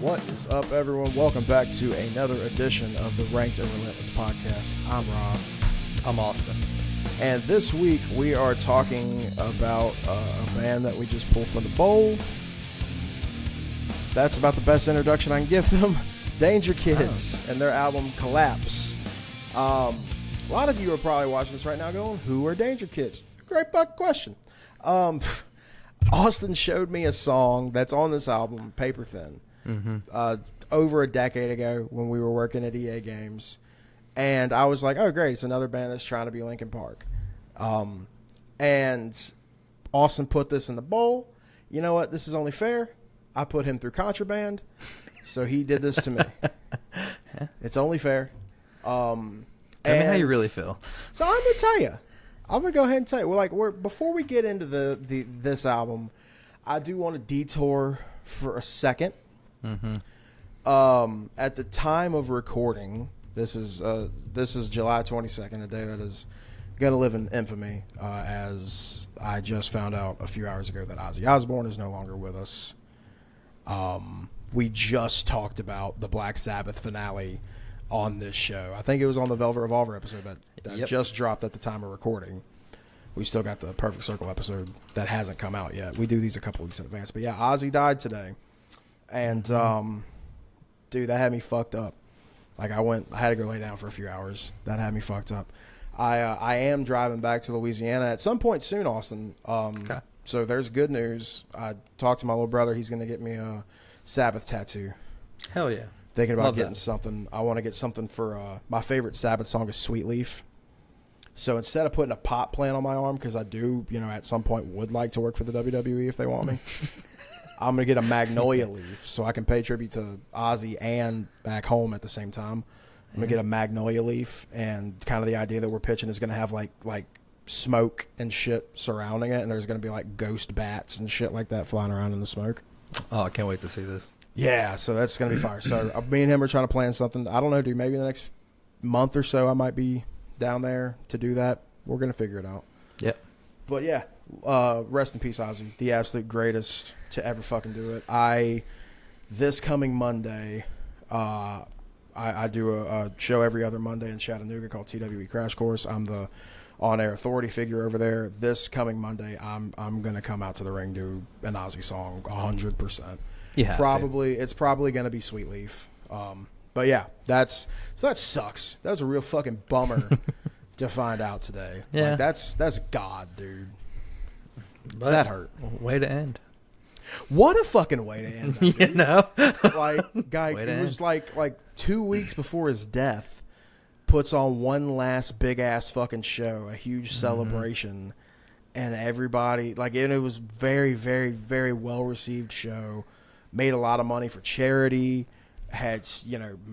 What is up, everyone? Welcome back to another edition of the Ranked and Relentless podcast. I'm Rob. I'm Austin. And this week we are talking about a band that we just pulled from the bowl. That's about the best introduction I can give them. DangerKids and their album Collapse. A lot of you are probably watching this right now going, who are DangerKids? Great fucking question. Austin showed me a song that's on this album, Paper Thin, over a decade ago when we were working at EA Games. And I was like, oh, great, it's another band that's trying to be Linkin Park. And Austin put this in the bowl. You know what? This is only fair. I put him through Contraband, so he did this to me. It's only fair. Tell me how you really feel. So I'm going to tell you. I'm going to go ahead and tell you. Well, before we get into this album, I do want to detour for a second. At the time of recording, this is July 22nd, a day that is going to live in infamy, as I just found out a few hours ago that Ozzy Osbourne is no longer with us. We just talked about the Black Sabbath finale on this show. I think it was on the Velvet Revolver episode that just dropped at the time of recording. We still got the Perfect Circle episode that hasn't come out yet. We do these a couple weeks in advance. But yeah, Ozzy died today. And, dude, that had me fucked up. Like, I had to go lay down for a few hours. That had me fucked up. I am driving back to Louisiana at some point soon, Austin. Okay. So there's good news. I talked to my little brother. He's going to get me a Sabbath tattoo. Hell yeah. Thinking about Love getting that. something. I want to get something for my favorite Sabbath song is Sweet Leaf. So instead of putting a pop plant on my arm, because I do, at some point would like to work for the WWE if they want me, I'm going to get a magnolia leaf so I can pay tribute to Ozzy and back home at the same time. I'm going to get a magnolia leaf, and kind of the idea that we're pitching is going to have like smoke and shit surrounding it, and there's going to be like ghost bats and shit like that flying around in the smoke. Oh, I can't wait to see this. Yeah, so that's going to be fire. So me and him are trying to plan something. I don't know, dude. Maybe in the next month or so I might be down there to do that. We're going to figure it out. Yep. But yeah, rest in peace, Ozzy. The absolute greatest to ever fucking do it. This coming Monday, I do a show every other Monday in Chattanooga called TWE Crash Course. I'm the on-air authority figure over there. This coming Monday, I'm going to come out to the ring, do an Ozzy song 100%. Yeah. It's probably going to be Sweet Leaf. But yeah, that sucks. That was a real fucking bummer to find out today. Yeah. Like, that's God, dude. But that hurt. Way to end. What a fucking way to end. Like, guy, it was like 2 weeks before his death, puts on one last big ass fucking show, a huge celebration, and everybody it was very, very, very well received show. Made a lot of money for charity. Had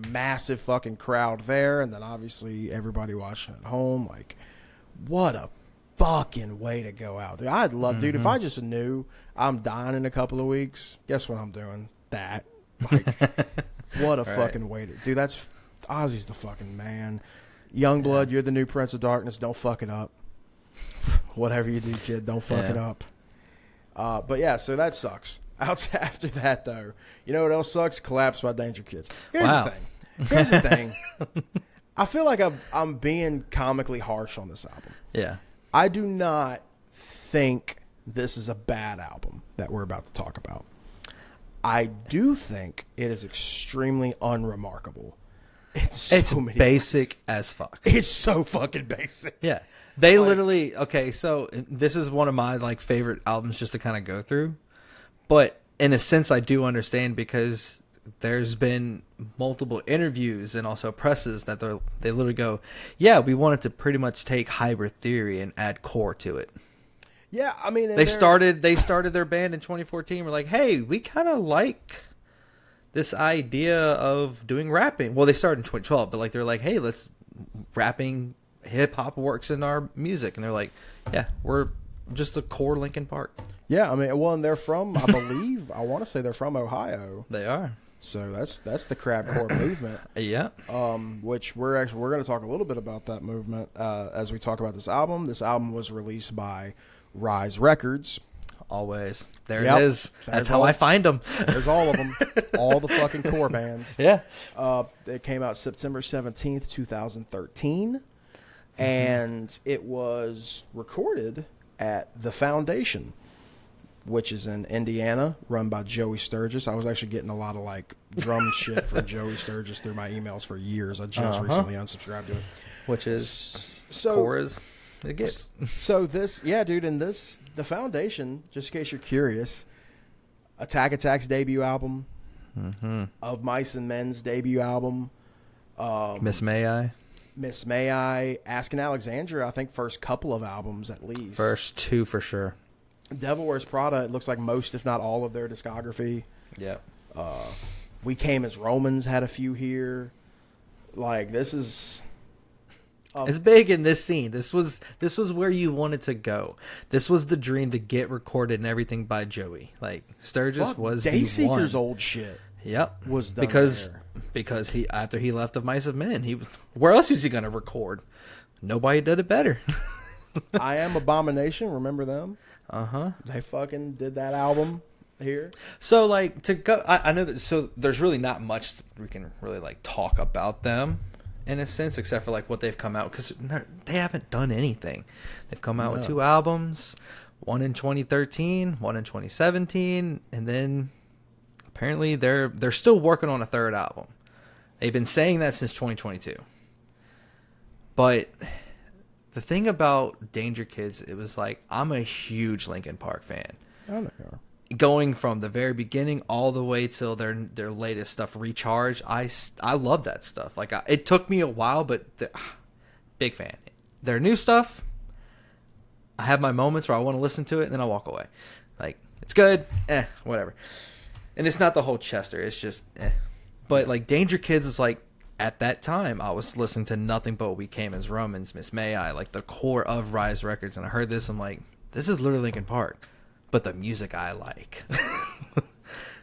massive fucking crowd there, and then obviously everybody watching at home. Like, what a fucking way to go out, dude. I'd love, dude, if I just knew I'm dying in a couple of weeks, guess what I'm doing? That. Like, what a fucking way to, dude. That's Ozzy's the fucking man. Youngblood, you're the new Prince of Darkness. Don't fuck it up. Whatever you do, kid, don't fuck it up. But yeah, so that sucks. After that, though, you know what else sucks? Collapse by DangerKids. Here's the thing. I feel like I'm being comically harsh on this album. Yeah. I do not think this is a bad album that we're about to talk about. I do think it is extremely unremarkable. It's basic as fuck. It's so fucking basic. Yeah. They literally, okay, so this is one of my favorite albums just to kind of go through. But in a sense, I do understand, because there's been multiple interviews and also presses that they literally go, yeah, we wanted to pretty much take Hybrid Theory and add core to it. Yeah, I mean, they started their band in 2014. We're like, hey, we kind of like this idea of doing rapping. Well, they started in 2012, but they're like, hey, let's rapping hip hop works in our music, and they're like, yeah, we're just a core Linkin Park. Yeah, I mean, well, and they're from, I believe, I want to say they're from Ohio. They are. So that's the crabcore movement. Yeah. Which we're going to talk a little bit about that movement as we talk about this album. This album was released by Rise Records. always. There Yep. it is. That's how I find them. There's all of them. All the fucking core bands. Yeah. It came out September 17th, 2013. And it was recorded at The Foundation, which is in Indiana, run by Joey Sturgis. I was actually getting a lot of like drum shit from Joey Sturgis through my emails for years. I just recently unsubscribed to it. Which is So Cora's. It gets. So this, yeah, dude, and this, The Foundation, just in case you're curious, Attack Attack's debut album, Of Mice and Men's debut album, Miss May I? Miss May I, Asking Alexandria, I think first couple of albums at least. First 2 for sure. Devil Wears Prada, it looks like most, if not all, of their discography. Yeah. We Came as Romans had a few here. Like, this is... it's big in this scene. This was where you wanted to go. This was the dream to get recorded and everything by Joey. Like Sturgis was the one. Dayseeker's old shit. Yep. Was done because he after he left of Mice of Men, where else was he going to record? Nobody did it better. I Am Abomination, remember them? They fucking did that album here. So like to go, I know that. So there's really not much we can really like talk about them in a sense, except for like what they've come out, because they haven't done anything. They've come out with 2 albums, one in 2013, one in 2017, and then apparently they're still working on a 3rd album. They've been saying that since 2022. But the thing about DangerKids, it was like, I'm a huge Linkin Park fan. I don't know. Going from the very beginning all the way till their latest stuff, Recharge, I love that stuff. Like it took me a while, but big fan. Their new stuff, I have my moments where I want to listen to it, and then I walk away. Like it's good, whatever. And it's not the whole Chester, it's just But like DangerKids is like, at that time I was listening to nothing but We Came as Romans, Miss May I, like the core of Rise Records, and I heard this, I'm like, this is literally Linkin Park. But the music I like.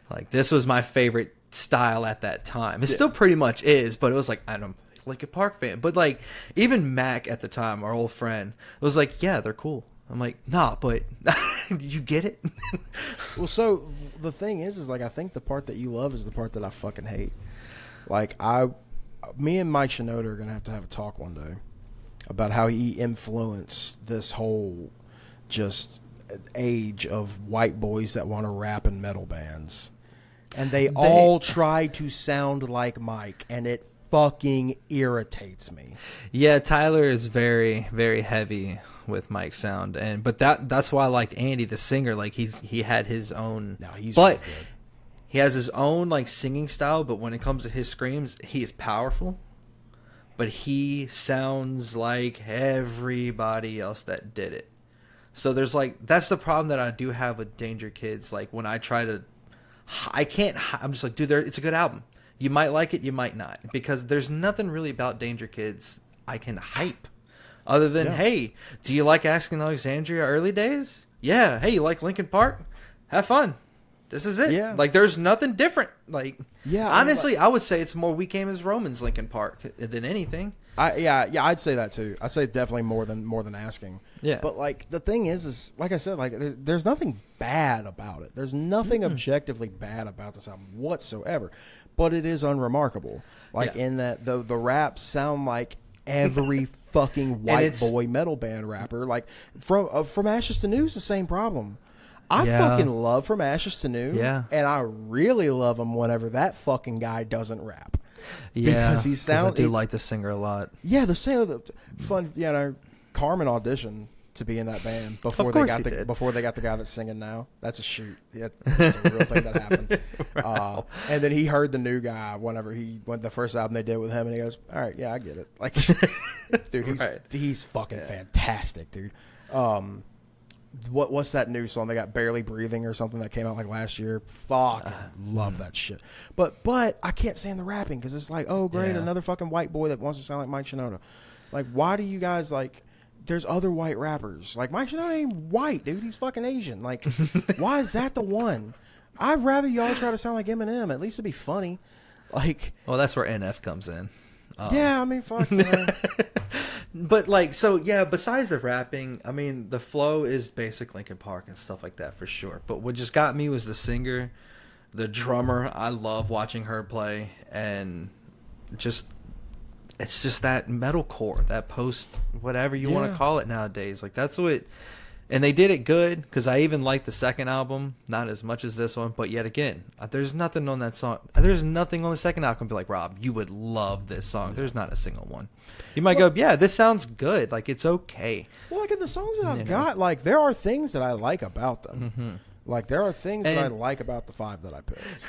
Like, this was my favorite style at that time. It still pretty much is, but it was like, I'm a Linkin Park fan. But, like, even Mac at the time, our old friend, was like, yeah, they're cool. I'm like, nah, but you get it? Well, so the thing is like, I think the part that you love is the part that I fucking hate. Like, me and Mike Shinoda are going to have a talk one day about how he influenced this whole just age of white boys that want to rap in metal bands, and they all try to sound like Mike, and it fucking irritates me. Yeah, Tyler is very, very heavy with Mike's sound, but that's why I liked Andy, the singer. Like he had his own. No, he's but really good. He has his own like singing style. But when it comes to his screams, he is powerful. But he sounds like everybody else that did it. So there's like, that's the problem that I do have with DangerKids. Like when I try to, I'm just like, dude, it's a good album. You might like it, you might not, because there's nothing really about DangerKids I can hype, other than, hey, do you like Asking Alexandria early days? Yeah. Hey, you like Linkin Park? Have fun. This is it. Yeah. Like there's nothing different. Like, yeah, honestly, I would say it's more We Came as Romans Linkin Park than anything. I'd say that too. I'd say definitely more than Asking. Yeah. But like the thing is like I said, like there's nothing bad about it. There's nothing objectively bad about this album whatsoever. But it is unremarkable. Like in that the raps sound like every fucking white boy metal band rapper. Like from Ashes to News, the same problem. I fucking love From Ashes to New. Yeah. And I really love him whenever that fucking guy doesn't rap. Yeah. Because he sounds. I do like the singer a lot. Yeah, the singer, fun. You know, Carmen auditioned to be in that band before they got the guy that's singing now. That's a shoot. Yeah, that's a real thing that happened. Wow. And then he heard the new guy whenever he went the first album they did with him, and he goes, "All right, yeah, I get it." Like, dude, he's fucking fantastic, dude. What's that new song? They got Barely Breathing or something that came out like last year. Fuck, love that shit. But I can't stand the rapping because it's like, oh great, another fucking white boy that wants to sound like Mike Shinoda. Like, why do you guys like? There's other white rappers. Like, Mike Shinoda ain't white, dude. He's fucking Asian. Like, why is that the one? I'd rather y'all try to sound like Eminem. At least it'd be funny. Like, well, that's where NF comes in. Yeah, I mean, fuck. But like, so yeah, besides the rapping, I mean, the flow is basic Linkin Park and stuff like that for sure. But what just got me was the singer, the drummer. I love watching her play, and just it's just that metalcore, that post whatever you want to call it nowadays. Like that's what. And they did it good, because I even liked the second album, not as much as this one. But yet again, there's nothing on that song. There's nothing on the second album. Be like, Rob, you would love this song. There's not a single one. You might go, yeah, this sounds good. Like, it's okay. Well, like in the songs that I've got, like there are things that I like about them. Mm-hmm. Like there are things that I like about the 5 that I picked.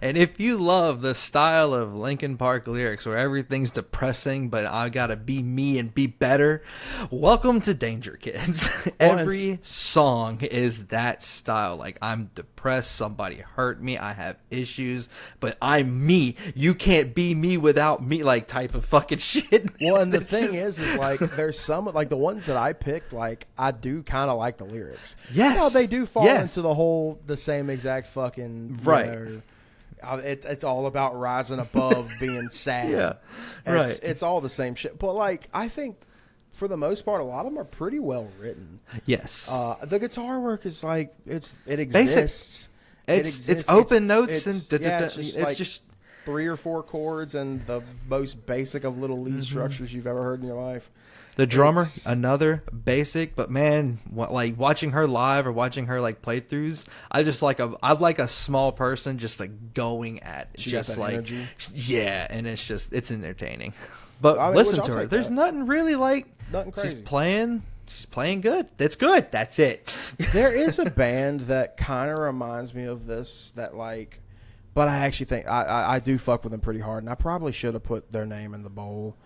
And if you love the style of Linkin Park lyrics where everything's depressing, but I gotta be me and be better, welcome to DangerKids. Every song is that style. Like, I'm depressed, somebody hurt me, I have issues, but I'm me. You can't be me without me, like type of fucking shit. Well, and the thing is like there's some like the ones that I picked, like I do kind of like the lyrics. Yes, you know, they do fall into the same exact fucking right. You know, it's all about rising above being sad. Yeah, right. It's all the same shit. But like I think for the most part, a lot of them are pretty well written. Yes. The guitar work is like it exists. Basic. It's open notes and it's just 3 or 4 chords and the most basic of little lead structures you've ever heard in your life. The drummer, another basic, but man, like watching her live or watching her like playthroughs, I like a small person just like going at it. She just got that like energy. Yeah, and it's entertaining. But I mean, listen to her. There's nothing really like nothing crazy. She's playing good. That's good. That's it. There is a band that kind of reminds me of this that like, but I actually think I do fuck with them pretty hard, and I probably should have put their name in the bowl.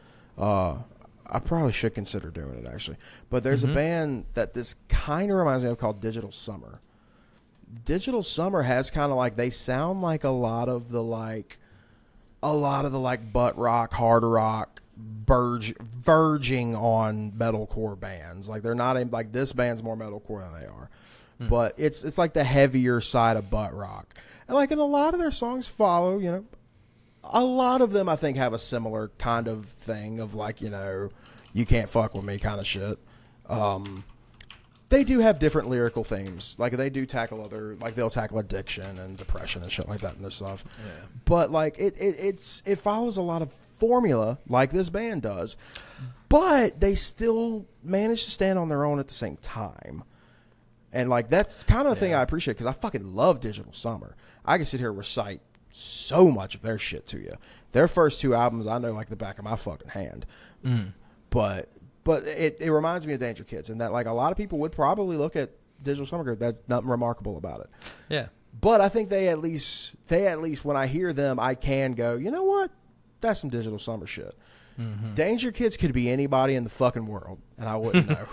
I probably should consider doing it, actually. But there's a band that this kind of reminds me of called Digital Summer. Digital Summer has kind of like, they sound like a lot of the butt rock, hard rock, verging on metalcore bands. Like they're not like this band's more metalcore than they are. But it's like the heavier side of butt rock. And like in a lot of their songs follow, you know, a lot of them I think have a similar kind of thing of like, you know, you can't fuck with me kind of shit. They do have different lyrical themes. Like they do tackle they'll tackle addiction and depression and shit like that in their stuff. Yeah. But like it follows a lot of formula like this band does, but they still manage to stand on their own at the same time. And like that's kind of the thing I appreciate, because I fucking love Digital Summer. I can sit here and recite so much of their shit to you. Their first 2 albums I know like the back of my fucking hand. But it reminds me of DangerKids, and that like a lot of people would probably look at Digital Summer Group. That's nothing remarkable about it. Yeah. But I think they at least when I hear them, I can go, you know what? That's some Digital Summer shit. DangerKids could be anybody in the fucking world, and I wouldn't know.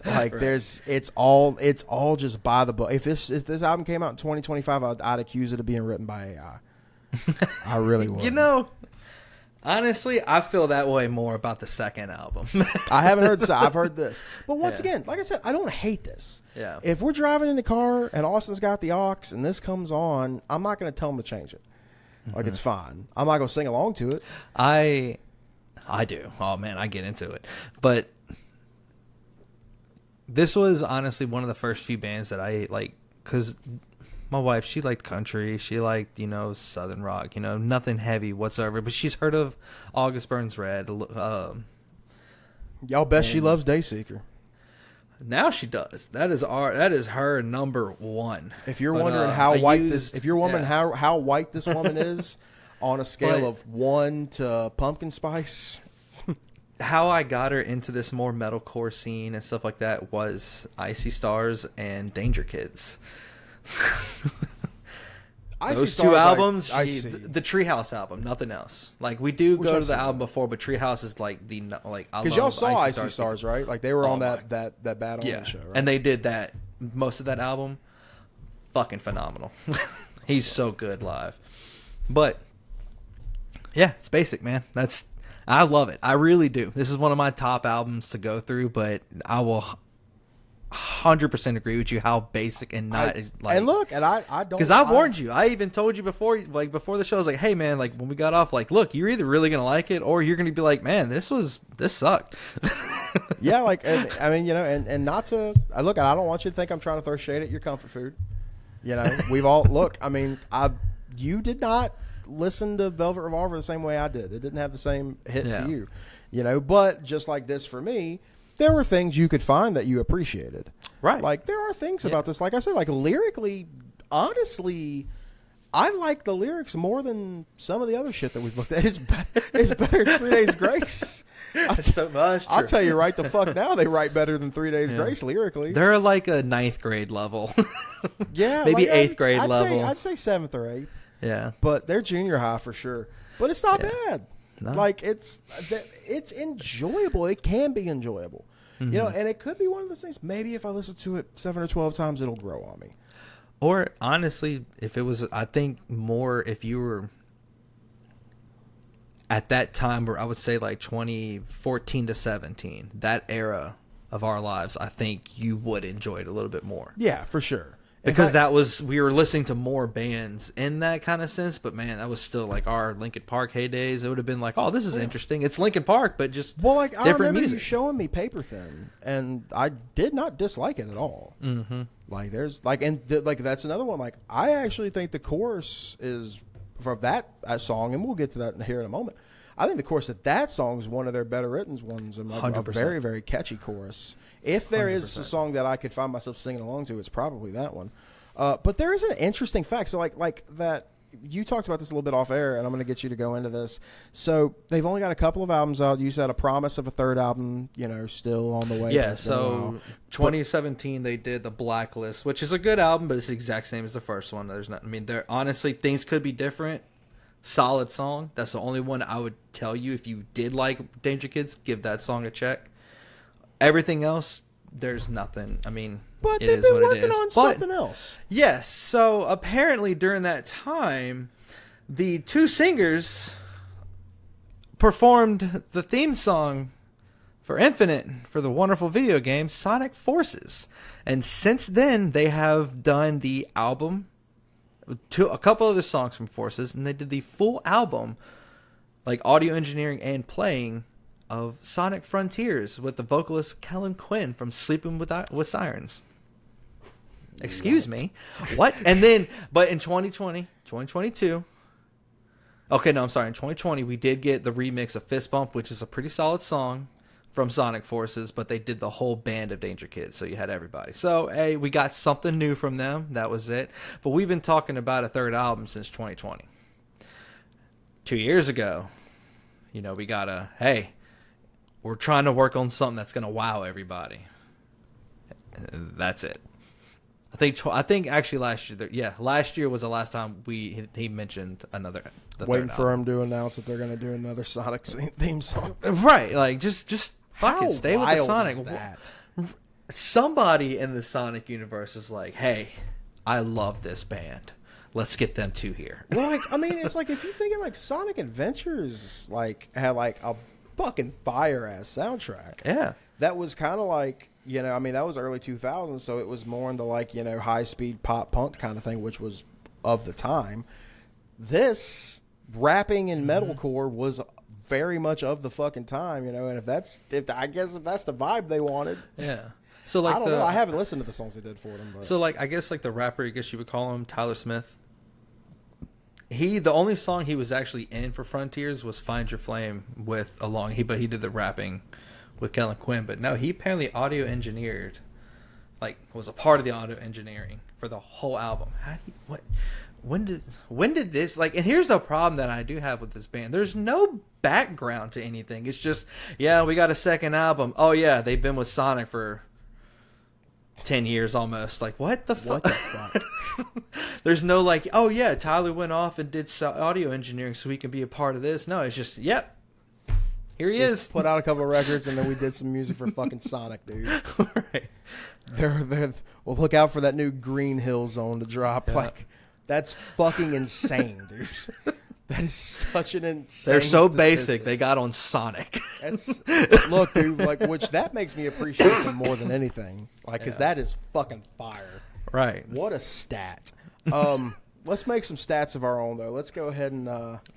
Like it's all just by the book. If this album came out in 2025, I'd accuse it of being written by AI. I really would. You know, honestly, I feel that way more about the second album. I haven't heard this. I've heard this. But once again, like I said, I don't hate this. Yeah. If we're driving in the car and Austin's got the aux and this comes on, I'm not going to tell him to change it. Like, it's fine. I'm not going to sing along to it. I do. Oh, man, I get into it. But this was honestly one of the first few bands that I like, because my wife, she liked country. She liked, you know, southern rock, you know, nothing heavy whatsoever. But she's heard of August Burns Red. Y'all bet she loves Dayseeker. Now she does. That is her number one. If you're wondering how white this woman is on a scale of 1 to pumpkin spice. How I got her into this more metalcore scene and stuff like that was Icy Stars and DangerKids. Those 2 albums, the Treehouse album, nothing else. Like we do go to the album before, but Treehouse is like because y'all saw Icy Stars, right? Like they were on that Bad Omen show, right? And they did that most of that album. Fucking phenomenal. He's so good live. But yeah, it's basic, man. I love it. I really do. This is one of my top albums to go through, but I 100% agree with you how basic and not like. And look, and I don't, because I warned you. I even told you before the show. I was like, hey man, like when we got off, like, look, you're either really gonna like it or you're gonna be like, man, this sucked. Yeah, like, and, I mean, you know, and not to look, I don't want you to think I'm trying to throw shade at your comfort food. You know, we've all look. I mean, you did not listen to Velvet Revolver the same way I did. It didn't have the same hit to you. You know, but just like this for me, there were things you could find that you appreciated. Right. Like, there are things about this, like I said, like lyrically, honestly, I like the lyrics more than some of the other shit that we've looked at. It's better than 3 Days Grace. So much. I'll tell you right the fuck now, they write better than 3 Days Grace lyrically. They're like a 9th grade level. Yeah. Maybe like 8th grade level. I'd say 7th or 8th. Yeah. But they're junior high for sure. But it's not bad. No. Like, it's enjoyable. It can be enjoyable. Mm-hmm. You know, and it could be one of those things, maybe if I listen to it 7 or 12 times, it'll grow on me. Or, honestly, if it was, I think more if you were at that time where I would say like 2014 to 17, that era of our lives, I think you would enjoy it a little bit more. Yeah, for sure. Because we were listening to more bands in that kind of sense, but man, that was still like our Linkin Park heydays. It would have been like, oh, this is interesting. It's Linkin Park, but just like I remember music. You showing me Paper Thin, and I did not dislike it at all. Mm-hmm. Like there's like, and like that's another one. Like I actually think the chorus is for that song, and we'll get to that here in a moment. I think the chorus of that song is one of their better written ones, and like a very, very catchy chorus. If there 100%. Is a song that I could find myself singing along to, it's probably that one. But there is an interesting fact. So like that, you talked about this a little bit off air, and I'm going to get you to go into this. So they've only got a couple of albums out. You said a promise of a third album, you know, still on the way. Yeah, so 2017 they did The Blacklist, which is a good album, but it's the exact same as the first one. There's not, I mean, there honestly, things could be different. Solid song. That's the only one I would tell you if you did like DangerKids, give that song a check. Everything else, there's nothing. I mean, but it they've is been what working it is. on something else. Yes. So apparently during that time, the two singers performed the theme song for Infinite for the wonderful video game Sonic Forces, and since then they have done the album. A couple other songs from Forces, and they did the full album, like audio engineering and playing, of Sonic Frontiers with the vocalist Kellen Quinn from Sleeping with Sirens. Excuse me. What? And then, but in 2022, okay, no, I'm sorry. In 2020, we did get the remix of Fist Bump, which is a pretty solid song from Sonic Forces, but they did the whole band of DangerKids, so you had everybody. So, hey, we got something new from them. That was it. But we've been talking about a third album since 2020. 2 years ago, you know, we got hey, we're trying to work on something that's going to wow everybody. That's it. I think actually last year was the last time he mentioned another. Waiting for him to announce that they're going to do another Sonic theme song. Right, like just fuck it, stay with the Sonic. Is that? Somebody in the Sonic universe is like, hey, I love this band. Let's get them two here. Well, like, I mean, it's like if you think of like Sonic Adventures, like had like a fucking fire ass soundtrack. Yeah, that was kind of like, you know, I mean, that was early 2000s, so it was more into like, you know, high speed pop punk kind of thing, which was of the time. This rapping and metalcore was very much of the fucking time, you know, and I guess if that's the vibe they wanted. Yeah. So like I don't know. I haven't listened to the songs they did for them. But. So like I guess like the rapper, I guess you would call him Tyler Smith. The only song he was actually in for Frontiers was Find Your Flame but he did the rapping with Kellen Quinn. But no, he apparently audio engineered, like was a part of the audio engineering for the whole album. When did this, like, and here's the problem that I do have with this band. There's no background to anything. It's just, yeah, we got a second album. Oh yeah, they've been with Sonic for 10 years almost. Like, what the fuck? There's no like, oh yeah, Tyler went off and did audio engineering so he can be a part of this. No, it's just, yep, here he is. Put out a couple of records and then we did some music for fucking Sonic, dude. Right. Well, look out for that new Green Hill Zone to drop. Yeah. Like, that's fucking insane, dude. That is such an insane. They're so statistic. basic. They got on Sonic. Look, dude, like, which that makes me appreciate them more than anything. Like, because that is fucking fire. Right. What a stat. Let's make some stats of our own, though. Let's go ahead and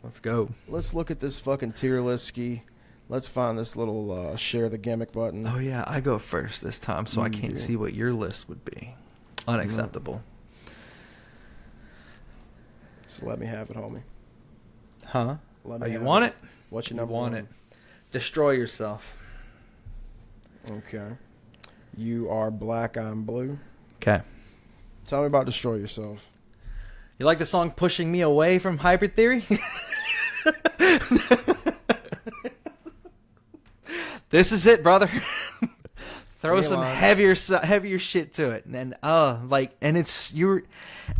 let's go. Let's look at this fucking tier list ski. Let's find this little share the gimmick button. Oh yeah, I go first this time, so I can't see what your list would be. Unacceptable. So let me have it, homie. Huh? You want it? What's your number You want one? it. Destroy yourself. Okay. You are black, I'm blue. Okay. Tell me about Destroy Yourself. You like the song Pushing Me Away from Hybrid Theory? This is it, brother. Throw some heavier shit to it. And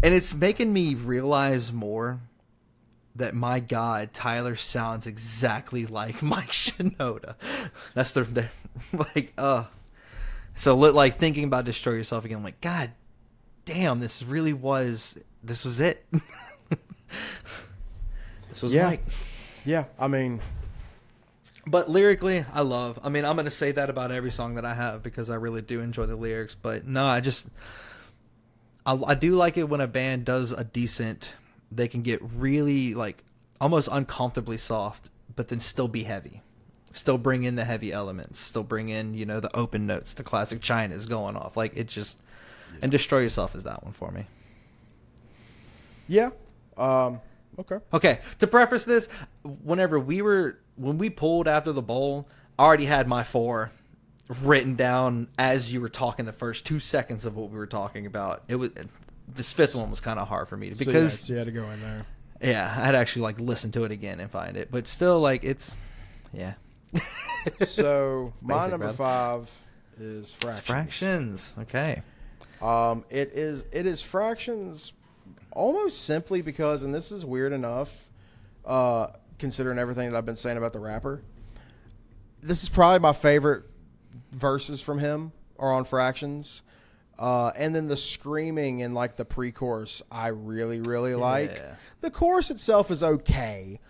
it's making me realize more that, my God, Tyler sounds exactly like Mike Shinoda. That's so like thinking about Destroy Yourself again, I'm like, God damn, this was it. This was Mike. Yeah, I mean, but lyrically, I'm going to say that about every song that I have because I really do enjoy the lyrics. But no, I do like it when a band does a decent, they can get really like almost uncomfortably soft, but then still be heavy. Still bring in the heavy elements. Still bring in, the open notes, the classic China's going off. Like it just, and Destroy Yourself is that one for me. Yeah. Okay. Okay. To preface this, when we pulled after the bowl, I already had my 4 written down as you were talking the first 2 seconds of what we were talking about. This 5th one was kind of hard for me because so you had to go in there. Yeah, I had to actually like listen to it again and find it, but still like So my number 5 is Fractions. Fractions. Okay. It is Fractions almost simply because, and this is weird enough, considering everything that I've been saying about the rapper, this is probably my favorite verses from him are on Fractions. And then the screaming in like the pre-chorus, I really, really like. The chorus itself is okay,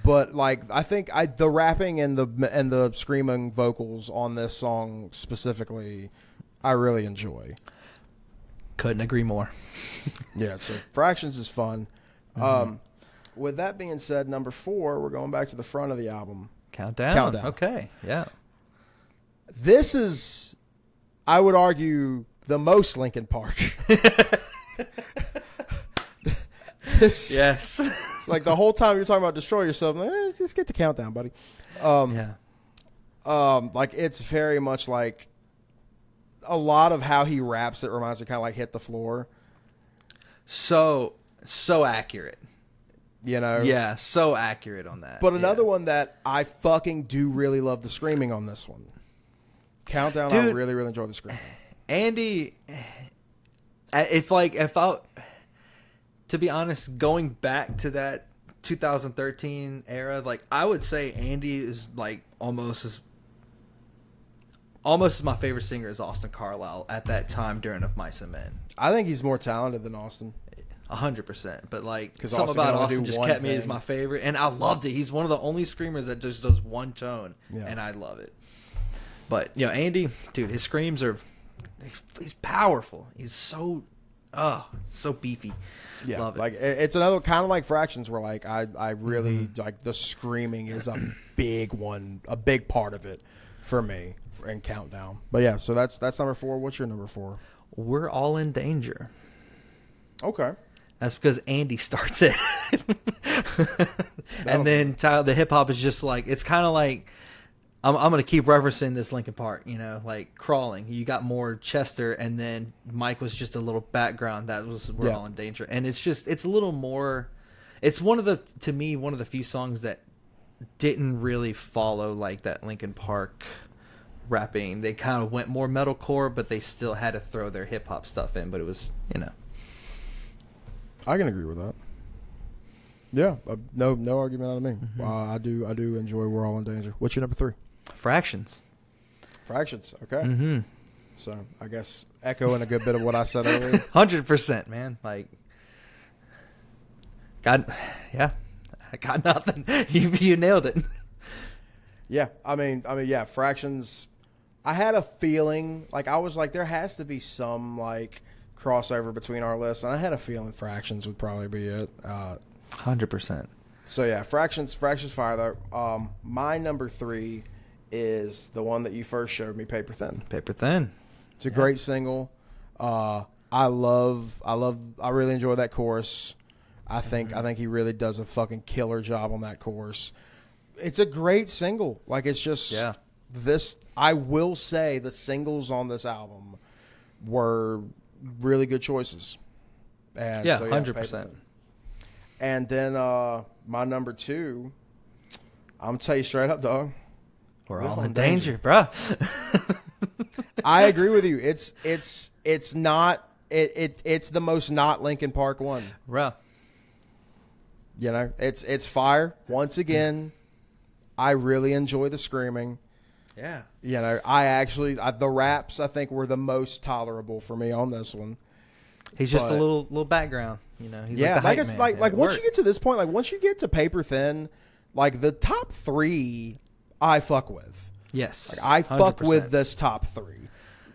but like I think the rapping and the screaming vocals on this song specifically, I really enjoy. Couldn't agree more. Yeah, so Fractions is fun. Mm-hmm. With that being said, number 4, we're going back to the front of the album. Countdown. Okay, yeah. This is, I would argue, the most Linkin Park. Yes. Like the whole time you're talking about Destroy Yourself, let's get the Countdown, buddy. Like it's very much like a lot of how he raps. It reminds me kind of like Hit the Floor. So accurate. Yeah, so accurate on that. But another one that I fucking do really love the screaming on this one. Countdown, dude, I really, really enjoy the screaming. Andy, to be honest, going back to that 2013 era, like I would say Andy is like almost as my favorite singer as Austin Carlisle at that time during Of Mice and Men. I think he's more talented than Austin. 100%, but like something about Austin just kept me as my favorite, and I loved it. He's one of the only screamers that just does one tone, and I love it. But Andy, dude, his screams he's powerful. He's so beefy. Yeah, love it. Like it's another kind of like Fractions where like I really like the screaming is a big one, a big part of it for me in Countdown. But yeah, so that's number 4. What's your number 4? We're All in Danger. Okay. That's because Andy starts it. And then Tyler, the hip hop is just like, it's kind of like, I'm going to keep referencing this Linkin Park, like Crawling. You got more Chester, and then Mike was just a little background. That was We're All in Danger. And it's a little more, it's to me, one of the few songs that didn't really follow like that Linkin Park rapping. They kind of went more metalcore, but they still had to throw their hip hop stuff in. But it was, I can agree with that. Yeah, no argument out of me. Mm-hmm. I do enjoy We're All in Danger. What's your number 3? Fractions. Okay. Mm-hmm. So I guess echoing a good bit of what I said earlier. 100%, man. Like, God, yeah, I got nothing. You nailed it. Yeah, I mean, yeah, Fractions. I had a feeling, like I was like, there has to be some like crossover between our lists, and I had a feeling Fractions would probably be it. 100%. So yeah, Fractions fire though. My number 3 is the one that you first showed me, Paper Thin. Paper Thin. It's a great single. I really enjoy that chorus. I think he really does a fucking killer job on that chorus. It's a great single. Like, it's just this. I will say the singles on this album were really good choices. And 100%. And then my number 2, I'm gonna tell you straight up, dog. We're all in danger, bro. I agree with you. It's not it's the most not Linkin Park one, bro. You know, it's fire once again. I really enjoy the screaming. Yeah. You know, the raps I think were the most tolerable for me on this one. He's just a little background, you know. He's like once you get to this point, like once you get to Paper Thin, like the top 3 I fuck with. Yes. Like I fuck with this top 3.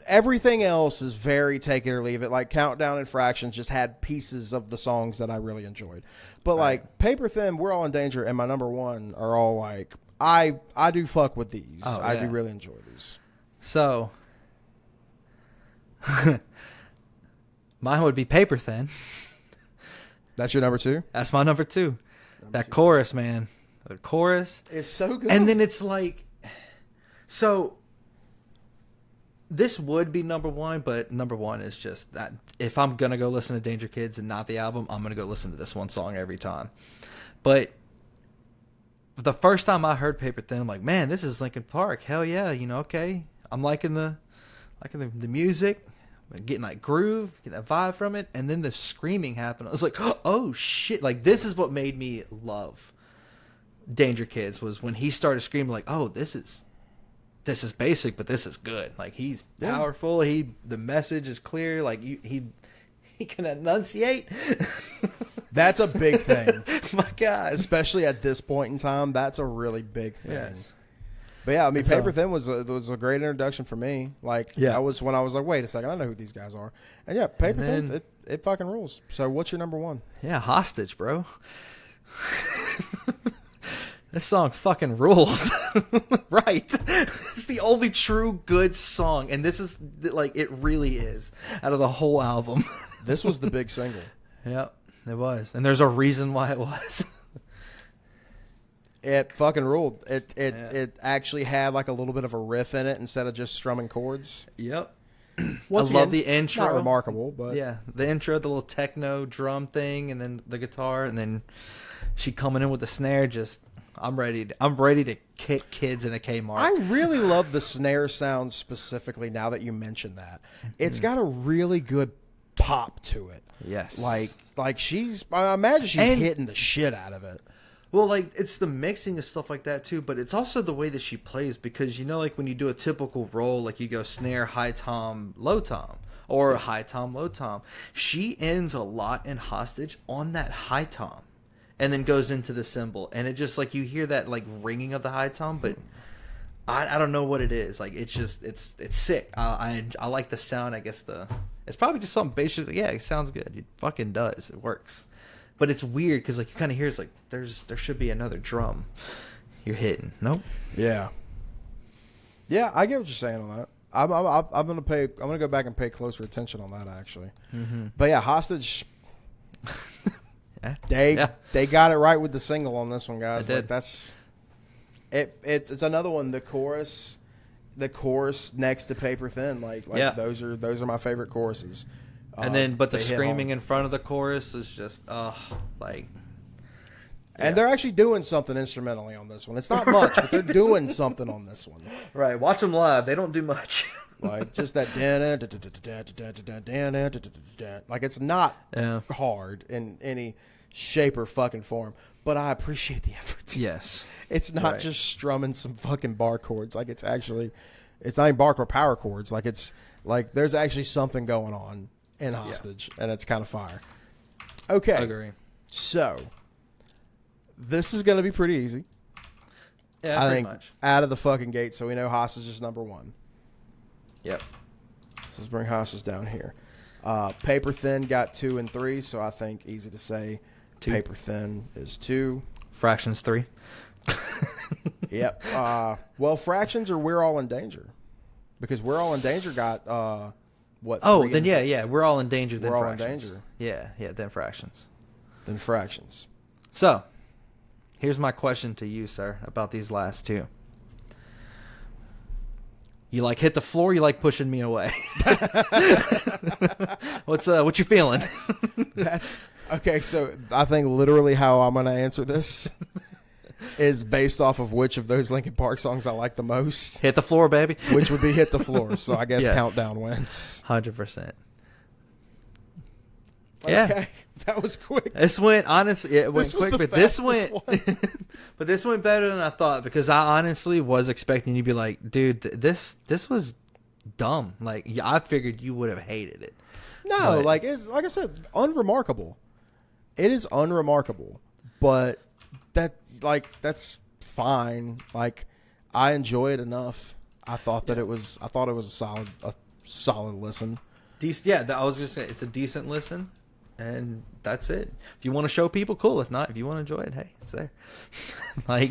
Everything else is very take it or leave it. Like Countdown and Fractions just had pieces of the songs that I really enjoyed. But like Paper Thin, We're All in Danger, and my number 1 are all like I do fuck with these. I do really enjoy these. So mine would be Paper Thin. That's your number 2? That's my number 2. That chorus, man. The chorus is so good. And then it's like, so this would be number 1, but number 1 is just that if I'm going to go listen to DangerKids and not the album, I'm going to go listen to this one song every time. But the first time I heard Paper Thin, I'm like, man, this is Linkin Park. Hell yeah, you know, okay. I'm liking the music. I'm getting like groove, get that vibe from it, and then the screaming happened. I was like, oh shit. Like, this is what made me love DangerKids, was when he started screaming like, oh, this is basic, but this is good. Like, he's powerful. The message is clear. Like, he can enunciate. That's a big thing. My God. Especially at this point in time, that's a really big thing. Yes. But yeah, I mean, Paper Thin was a great introduction for me. Like, that was when I was like, wait a second, I know who these guys are. And yeah, Paper Thin, it fucking rules. So what's your number 1? Yeah, Hostage, bro. This song fucking rules. Right. It's the only true good song. And this is, like, it really is, out of the whole album. This was the big single. Yep, it was. And there's a reason why it was. It fucking ruled. It actually had, like, a little bit of a riff in it instead of just strumming chords. Yep. Once I love the intro. Not remarkable, but... Yeah, the intro, the little techno drum thing, and then the guitar, and then she coming in with the snare, just... I'm ready to kick kids in a Kmart. I really love the snare sound specifically now that you mention that. It's got a really good pop to it. Yes. Like I imagine she's hitting the shit out of it. Well, like, it's the mixing of stuff like that too, but it's also the way that she plays, because, you know, like when you do a typical roll, like you go snare, high tom, low tom, or high tom, low tom. She ends a lot in Hostage on that high tom. And then goes into the cymbal, and it just, like, you hear that, like, ringing of the high tom, but I don't know what it is. Like, it's just it's sick. I like the sound. I guess it's probably just something basically. Yeah, it sounds good. It fucking does. It works. But it's weird because, like, you kind of hear it's like there should be another drum you're hitting. Nope. Yeah. Yeah, I get what you're saying on that. I'm gonna go back and pay closer attention on that actually. Mm-hmm. But yeah, Hostage. They got it right with the single on this one, guys. Like, that's it. It's another one. The chorus next to Paper Thin, like those are my favorite choruses. And then, but the screaming in front of the chorus is just like. And they're actually doing something instrumentally on this one. It's not much, but they're doing something on this one. Right, watch them live. They don't do much. Like just that, like it's not hard in any shape or fucking form, but I appreciate the efforts. Yes, it's not just strumming some fucking bar chords. Like it's not even bar chord power chords. Like it's like there's actually something going on in Hostage, and it's kind of fire. Okay, agree. So this is going to be pretty easy. Yeah, I pretty think much. out of the fucking gate, so we know Hostage is number 1. Yep. So let's bring Hostage down here. Paper Thin got 2 and 3, so I think easy to say 2. Paper Thin is 2. Fractions 3. Yep. Well, Fractions or We're All in Danger. Because We're All in Danger got, what? Oh, then yeah. We're all in danger. Then We're all fractions. in danger. Yeah. Then fractions. Then Fractions. So, here's my question to you, sir, about these last 2. You like hit the floor, you like pushing me away. What you feeling? That's okay, so I think literally how I'm gonna answer this is based off of which of those Linkin Park songs I like the most. Hit the floor, baby. Which would be Hit the Floor. So I guess Yes. Countdown wins. 100%. Okay. Yeah. That was quick. This went honestly. It went This was quick, the but this fastest went. one. But this went better than I thought because I honestly was expecting you to be like, dude, this was dumb. Like I figured you would have hated it. No, But- like I said, unremarkable. It is unremarkable, but that's fine. Like I enjoy it enough. I thought it was a solid listen. Yeah, I was just saying it's a decent listen, and that's it. If you want to show people, cool. If not, if you want to enjoy it, hey, it's there. Like,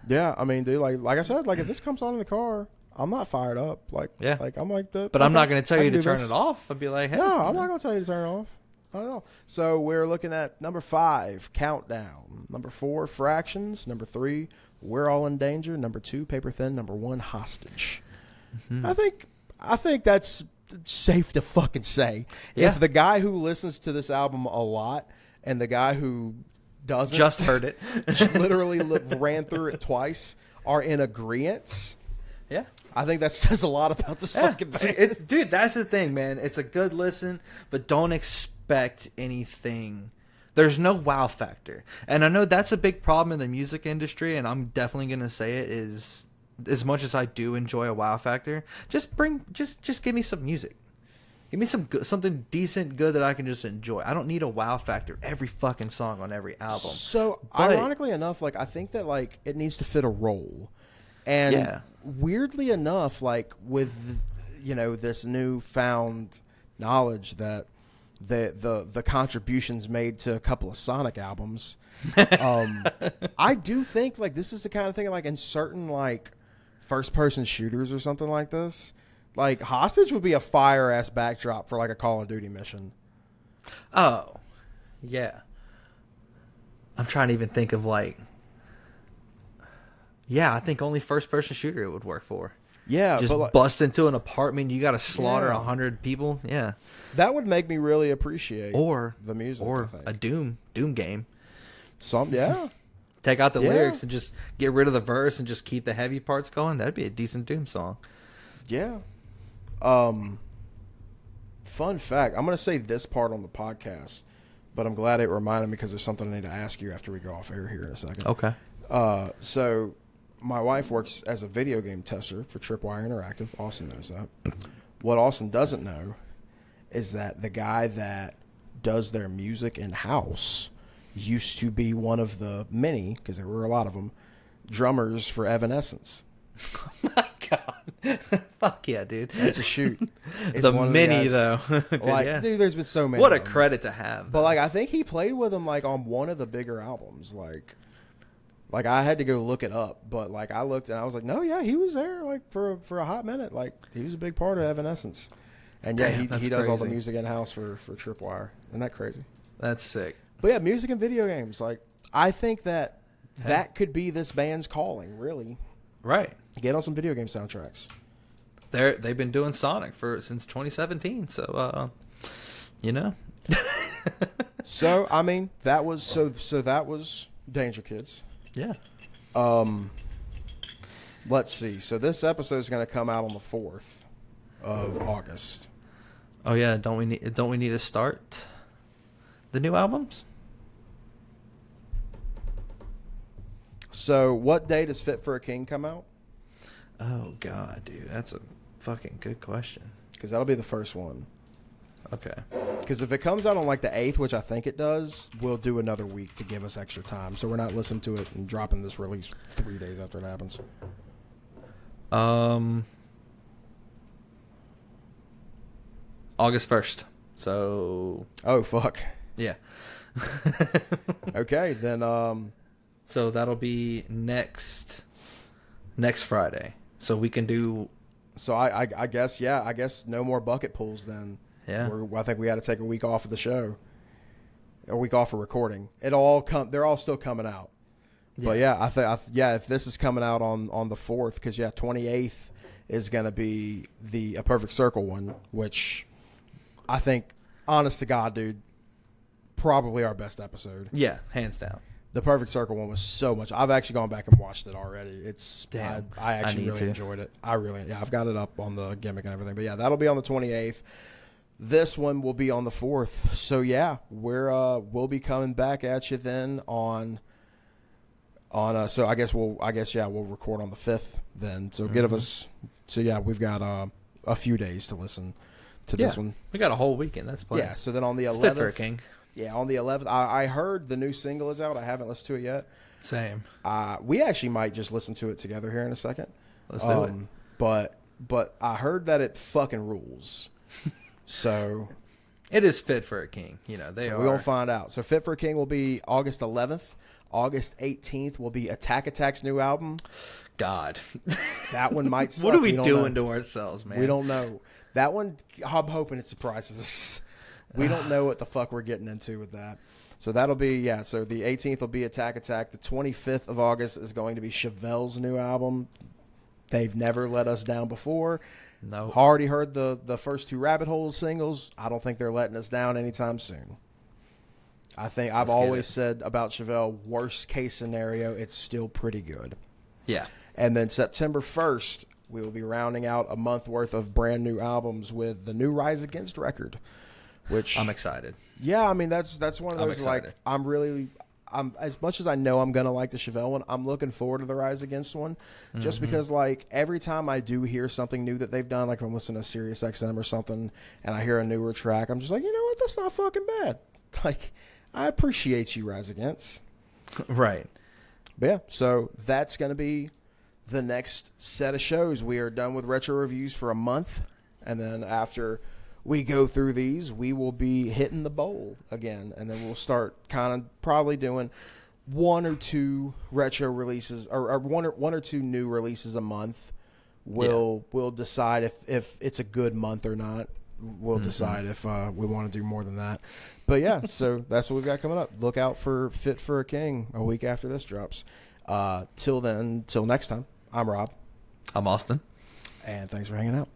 Yeah, I mean, dude, like I said, like if this comes on in the car, I'm not fired up. Like, Yeah. like I'm like the. but I'm okay, not going to tell I you can to do turn this. it off. I'd be like, hey, No, I'm not going to tell you to turn it off. I don't know. So we're looking at number 5, Countdown. Number 4, Fractions. Number 3, We're All in Danger. Number 2, Paper Thin. Number 1, Hostage. Mm-hmm. I think that's safe to fucking say. Yeah. If the guy who listens to this album a lot and the guy who doesn't just heard it. literally ran through it twice are in agreement, Yeah. I think that says a lot about this fucking See, band. dude, that's the thing, man. It's a good listen, but don't expect anything. There's no wow factor. And I know that's a big problem in the music industry, and I'm definitely going to say it is, as much as I do enjoy a wow factor, just give me some music. Give me something decent, good that I can just enjoy. I don't need a wow factor every fucking song on every album. So, But- ironically enough, like I think that like it needs to fit a role. And Yeah. weirdly enough, like with this newfound knowledge that the contributions made to a couple of Sonic albums, I do think like this is the kind of thing like in certain like first person shooters or something like this, like Hostage would be a fire ass backdrop for like a Call of Duty mission. Oh, yeah. I'm trying to even think of like. Yeah, I think only first person shooter it would work for. Yeah, Just but like, bust into an apartment, you got to slaughter Yeah. 100 people. Yeah, that would make me really appreciate or the music, I or think. a Doom game. Yeah. Take out the Yeah. lyrics and just get rid of the verse and just keep the heavy parts going. That'd be a decent Doom song. Yeah. Fun fact. I'm going to say this part on the podcast, but I'm glad it reminded me because there's something I need to ask you after we go off air here in a second. Okay. So my wife works as a video game tester for Tripwire Interactive. Austin knows that. What Austin doesn't know is that the guy that does their music in-house used to be one of the many, because there were a lot of them, drummers for Evanescence. Oh my god. Fuck yeah, dude. That's a shoot. It's The one of mini guys- though. Good, Like, yeah. dude, there's been so many. What a of them. credit to have. But like, I think he played with him like on one of the bigger albums. Like I had to go look it up, but like I looked and I was like, no, yeah, he was there like for a hot minute. Like he was a big part of Evanescence, and yeah, Damn, he does all the crazy. music in house for Tripwire. Isn't that crazy? That's sick. But yeah, music and video games. Like I think that could be this band's calling. Really, Right. get on some video game soundtracks. They've been doing Sonic since 2017, so you know. So I mean, that was that was DangerKids. Yeah. Let's see. So this episode is going to come out on the 4th of August. Oh yeah, don't we need to start the new albums? So what day does Fit for a King come out? Oh god, dude, that's a fucking good question. Because that'll be the first one. Okay. Because if it comes out on like the 8th, which I think it does, we'll do another week to give us extra time. So we're not listening to it and dropping this release 3 days after it happens. August 1st. So. Oh, fuck. Yeah. Okay, then. So that'll be next Friday. So we can do. So I guess, yeah, I guess no more bucket pulls then. Yeah. I think we had to take a week off of the show. A week off of recording. They're all still coming out. Yeah. But yeah, if this is coming out on the 4th, because 28th is going to be a Perfect Circle one, which I think, honest to God, dude, probably our best episode. Yeah, hands down. The Perfect Circle one was so much. I've actually gone back and watched it already. It's damn. I actually really enjoyed it. I've got it up on the gimmick and everything. But yeah, that'll be on the 28th. This one will be on the 4th. So yeah, we'll be coming back at you then on so I guess we'll record on the 5th then. So give us we've got a few days to listen to this one. We got a whole weekend. That's plenty. Yeah, so then on the 11th, Fit for a King. Yeah, on the 11th, I heard the new single is out. I haven't listened to it yet. Same. We actually might just listen to it together here in a second. Let's do it. But I heard that it fucking rules. So it is Fit for a King. We'll find out. So Fit for a King will be August 11th. August 18th will be Attack Attack's new album. God. That one might suck. What are we doing to ourselves, man? We don't know. That one, I'm hoping it surprises us. We don't know what the fuck we're getting into with that. So that'll be, so the 18th will be Attack Attack. The 25th of August is going to be Chevelle's new album. They've never let us down before. No. Already heard the first 2 Rabbit Hole singles. I don't think they're letting us down anytime soon. I think I've always said about Chevelle, worst case scenario, it's still pretty good. Yeah. And then September 1st, we will be rounding out a month worth of brand new albums with the new Rise Against record, which I'm excited. Yeah, I mean that's one of those like I'm as much as I know I'm gonna like the Chevelle one, I'm looking forward to the Rise Against one, just because like every time I do hear something new that they've done, like if I'm listening to Sirius XM or something, and I hear a newer track, I'm just like, you know what, that's not fucking bad. Like, I appreciate you, Rise Against. Right. But yeah, so that's gonna be the next set of shows. We are done with retro reviews for a month, and then after we go through these, we will be hitting the bowl again, and then we'll start kind of probably doing 1 or 2 retro releases or one or two new releases a month. We'll decide if it's a good month or not. We'll decide if we want to do more than that. But yeah, so that's what we've got coming up. Look out for Fit for a King a week after this drops. Till next time, I'm Rob. I'm Austin. And thanks for hanging out.